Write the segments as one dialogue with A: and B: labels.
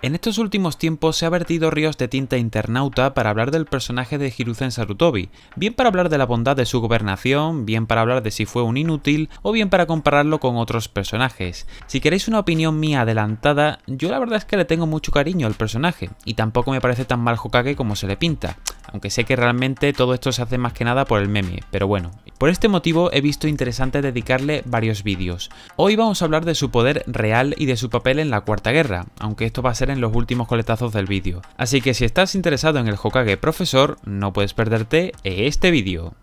A: En estos últimos tiempos se ha vertido ríos de tinta internauta para hablar del personaje de Hiruzen Sarutobi, bien para hablar de la bondad de su gobernación, bien para hablar de si fue un inútil, o bien para compararlo con otros personajes. Si queréis una opinión mía adelantada, yo la verdad es que le tengo mucho cariño al personaje, y tampoco me parece tan mal Hokage como se le pinta, aunque sé que realmente todo esto se hace más que nada por el meme, pero bueno. Por este motivo he visto interesante dedicarle varios vídeos. Hoy vamos a hablar de su poder real y de su papel en la Cuarta Guerra, aunque esto va a ser en los últimos coletazos del vídeo. Así que si estás interesado en el Hokage profesor, no puedes perderte este vídeo.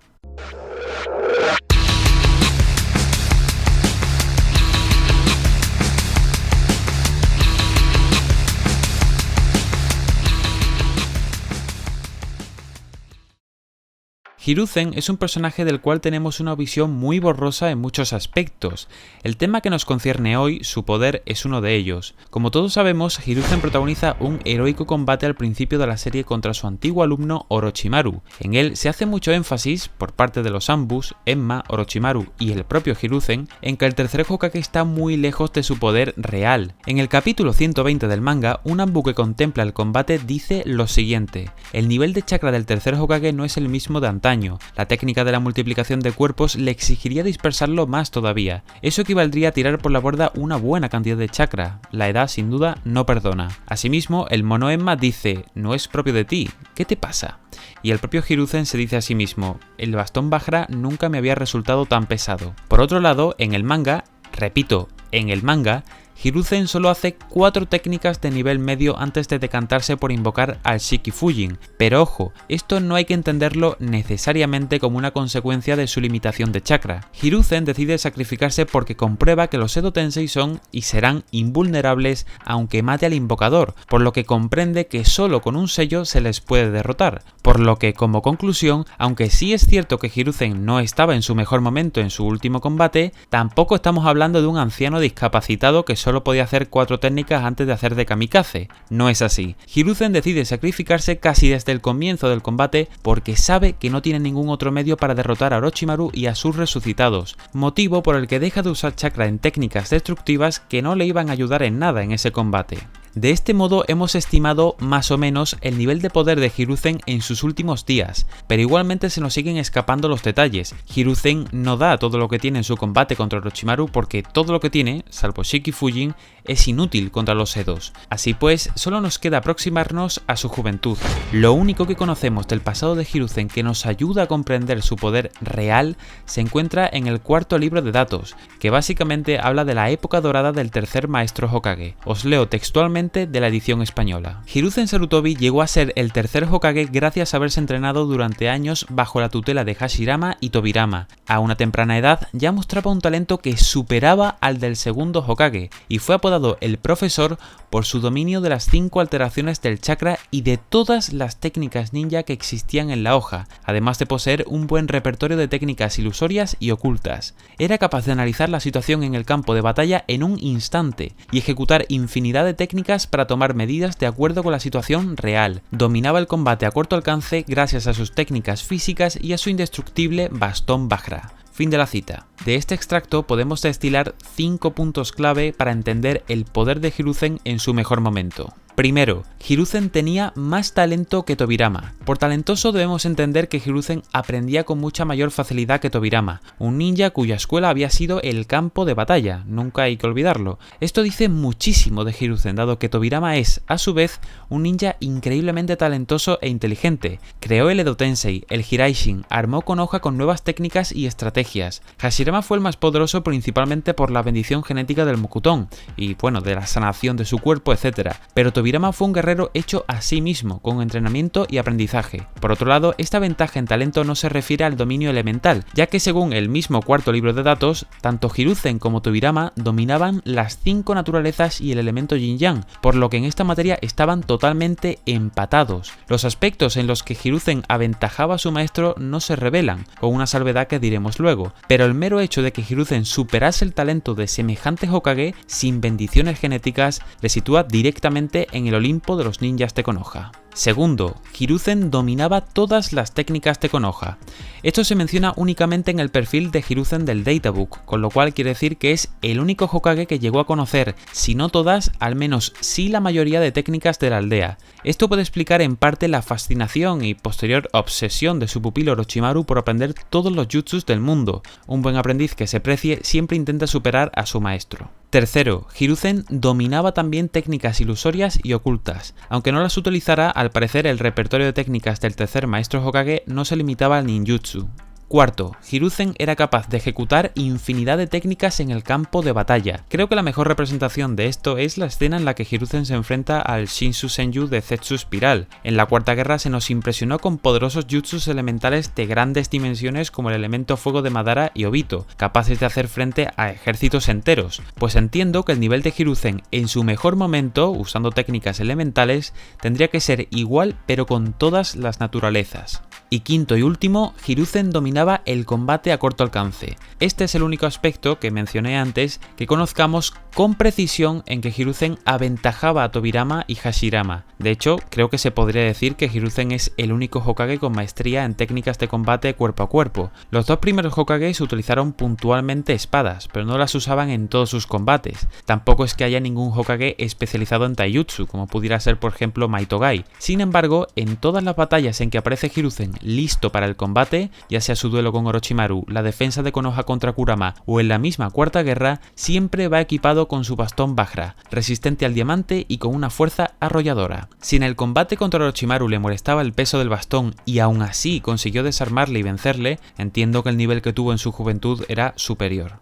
A: Hiruzen es un personaje del cual tenemos una visión muy borrosa en muchos aspectos. El tema que nos concierne hoy, su poder, es uno de ellos. Como todos sabemos, Hiruzen protagoniza un heroico combate al principio de la serie contra su antiguo alumno Orochimaru. En él se hace mucho énfasis, por parte de los Anbus, Enma, Orochimaru y el propio Hiruzen, en que el tercer Hokage está muy lejos de su poder real. En el capítulo 120 del manga, un Anbu que contempla el combate dice lo siguiente: el nivel de chakra del tercer Hokage no es el mismo de antaño. La técnica de la multiplicación de cuerpos le exigiría dispersarlo más todavía. Eso equivaldría a tirar por la borda una buena cantidad de chakra. La edad sin duda no perdona. Asimismo, el mono Enma dice: no es propio de ti, ¿qué te pasa? Y el propio Hiruzen se dice a sí mismo: el bastón Vajra nunca me había resultado tan pesado. Por otro lado, en el manga, repito, en el manga, Hiruzen solo hace 4 técnicas de nivel medio antes de decantarse por invocar al Shiki Fujin, pero ojo, esto no hay que entenderlo necesariamente como una consecuencia de su limitación de chakra. Hiruzen decide sacrificarse porque comprueba que los Edo Tensei son y serán invulnerables aunque mate al invocador, por lo que comprende que solo con un sello se les puede derrotar. Por lo que, como conclusión, aunque sí es cierto que Hiruzen no estaba en su mejor momento en su último combate, tampoco estamos hablando de un anciano discapacitado que solo podía hacer 4 técnicas antes de hacer de kamikaze. No es así. Hiruzen decide sacrificarse casi desde el comienzo del combate porque sabe que no tiene ningún otro medio para derrotar a Orochimaru y a sus resucitados, motivo por el que deja de usar chakra en técnicas destructivas que no le iban a ayudar en nada en ese combate. De este modo hemos estimado más o menos el nivel de poder de Hiruzen en sus últimos días, pero igualmente se nos siguen escapando los detalles. Hiruzen no da todo lo que tiene en su combate contra Orochimaru porque todo lo que tiene, salvo Shiki Fujin, es inútil contra los Edos. Así pues, solo nos queda aproximarnos a su juventud. Lo único que conocemos del pasado de Hiruzen que nos ayuda a comprender su poder real se encuentra en el cuarto libro de datos, que básicamente habla de la época dorada del tercer maestro Hokage. Os leo textualmente de la edición española. Hiruzen Sarutobi llegó a ser el tercer Hokage gracias a haberse entrenado durante años bajo la tutela de Hashirama y Tobirama. A una temprana edad ya mostraba un talento que superaba al del segundo Hokage y fue apodado el profesor por su dominio de las 5 alteraciones del chakra y de todas las técnicas ninja que existían en la hoja, además de poseer un buen repertorio de técnicas ilusorias y ocultas. Era capaz de analizar la situación en el campo de batalla en un instante y ejecutar infinidad de técnicas para tomar medidas de acuerdo con la situación real. Dominaba el combate a corto alcance gracias a sus técnicas físicas y a su indestructible bastón Vajra. Fin de la cita. De este extracto podemos destilar 5 puntos clave para entender el poder de Hiruzen en su mejor momento. Primero, Hiruzen tenía más talento que Tobirama. Por talentoso debemos entender que Hiruzen aprendía con mucha mayor facilidad que Tobirama, un ninja cuya escuela había sido el campo de batalla, nunca hay que olvidarlo. Esto dice muchísimo de Hiruzen, dado que Tobirama es, a su vez, un ninja increíblemente talentoso e inteligente. Creó el Edo Tensei, el Hiraishin, armó con hoja con nuevas técnicas y estrategias. Hashirama fue el más poderoso principalmente por la bendición genética del Mokuton, y bueno, de la sanación de su cuerpo, etc. Pero Tobirama fue un guerrero hecho a sí mismo, con entrenamiento y aprendizaje. Por otro lado, esta ventaja en talento no se refiere al dominio elemental, ya que según el mismo cuarto libro de datos, tanto Hiruzen como Tobirama dominaban las 5 naturalezas y el elemento Yin-Yang, por lo que en esta materia estaban totalmente empatados. Los aspectos en los que Hiruzen aventajaba a su maestro no se revelan, con una salvedad que diremos luego, pero el mero hecho de que Hiruzen superase el talento de semejante Hokage sin bendiciones genéticas le sitúa directamente en el Olimpo de los ninjas de Konoha. Segundo, Hiruzen dominaba todas las técnicas de Konoha. Esto se menciona únicamente en el perfil de Hiruzen del Databook, con lo cual quiere decir que es el único Hokage que llegó a conocer, si no todas, al menos sí la mayoría de técnicas de la aldea. Esto puede explicar en parte la fascinación y posterior obsesión de su pupilo Orochimaru por aprender todos los jutsus del mundo. Un buen aprendiz que se precie siempre intenta superar a su maestro. Tercero, Hiruzen dominaba también técnicas ilusorias y ocultas. Aunque no las utilizara, al parecer el repertorio de técnicas del tercer maestro Hokage no se limitaba al ninjutsu. Cuarto, Hiruzen era capaz de ejecutar infinidad de técnicas en el campo de batalla. Creo que la mejor representación de esto es la escena en la que Hiruzen se enfrenta al Shinsu Senju de Zetsu Spiral. En la Cuarta Guerra se nos impresionó con poderosos jutsus elementales de grandes dimensiones como el elemento fuego de Madara y Obito, capaces de hacer frente a ejércitos enteros. Pues entiendo que el nivel de Hiruzen en su mejor momento, usando técnicas elementales, tendría que ser igual pero con todas las naturalezas. Y quinto y último, Hiruzen dominaba el combate a corto alcance. Este es el único aspecto que mencioné antes que conozcamos con precisión en que Hiruzen aventajaba a Tobirama y Hashirama. De hecho, creo que se podría decir que Hiruzen es el único Hokage con maestría en técnicas de combate cuerpo a cuerpo. Los dos primeros Hokages utilizaron puntualmente espadas, pero no las usaban en todos sus combates. Tampoco es que haya ningún Hokage especializado en taijutsu, como pudiera ser por ejemplo Maitogai. Sin embargo, en todas las batallas en que aparece Hiruzen listo para el combate, ya sea su duelo con Orochimaru, la defensa de Konoha contra Kurama o en la misma Cuarta Guerra, siempre va equipado con su bastón Vajra, resistente al diamante y con una fuerza arrolladora. Si en el combate contra Orochimaru le molestaba el peso del bastón y aún así consiguió desarmarle y vencerle, entiendo que el nivel que tuvo en su juventud era superior.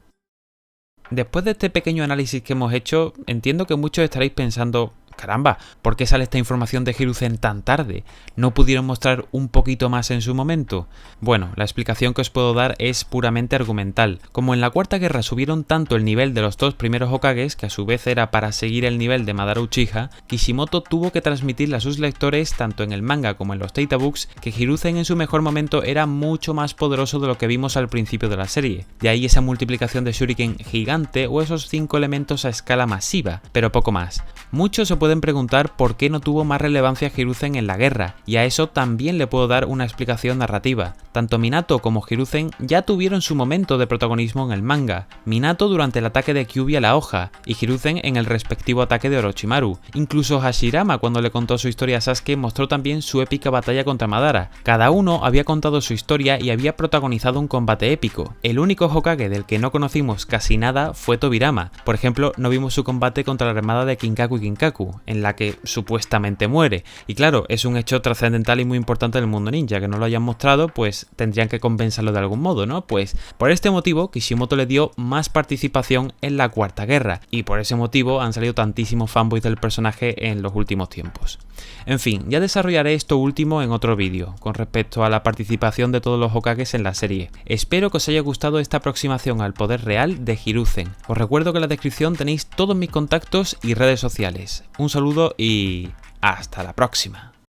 A: Después de este pequeño análisis que hemos hecho, entiendo que muchos estaréis pensando: caramba, ¿por qué sale esta información de Hiruzen tan tarde? ¿No pudieron mostrar un poquito más en su momento? Bueno, la explicación que os puedo dar es puramente argumental. Como en la Cuarta Guerra subieron tanto el nivel de los dos primeros Hokages, que a su vez era para seguir el nivel de Madara Uchiha, Kishimoto tuvo que transmitirle a sus lectores, tanto en el manga como en los databooks, que Hiruzen en su mejor momento era mucho más poderoso de lo que vimos al principio de la serie. De ahí esa multiplicación de shuriken gigante o esos 5 elementos a escala masiva, pero poco más. Muchos se pueden preguntar por qué no tuvo más relevancia Hiruzen en la guerra, y a eso también le puedo dar una explicación narrativa. Tanto Minato como Hiruzen ya tuvieron su momento de protagonismo en el manga, Minato durante el ataque de Kyuubi a la hoja, y Hiruzen en el respectivo ataque de Orochimaru. Incluso Hashirama, cuando le contó su historia a Sasuke, mostró también su épica batalla contra Madara. Cada uno había contado su historia y había protagonizado un combate épico. El único Hokage del que no conocimos casi nada fue Tobirama. Por ejemplo, no vimos su combate contra la armada de Kinkaku y Kinkaku, en la que supuestamente muere. Y claro, es un hecho trascendental y muy importante en el mundo ninja. Que no lo hayan mostrado, pues tendrían que compensarlo de algún modo, ¿no? Pues por este motivo Kishimoto le dio más participación en la Cuarta Guerra, y por ese motivo han salido tantísimos fanboys del personaje en los últimos tiempos. En fin, ya desarrollaré esto último en otro vídeo, con respecto a la participación de todos los Hokages en la serie. Espero que os haya gustado esta aproximación al poder real de Hiruzen. Os recuerdo que en la descripción tenéis todos mis contactos y redes sociales. Un saludo y hasta la próxima.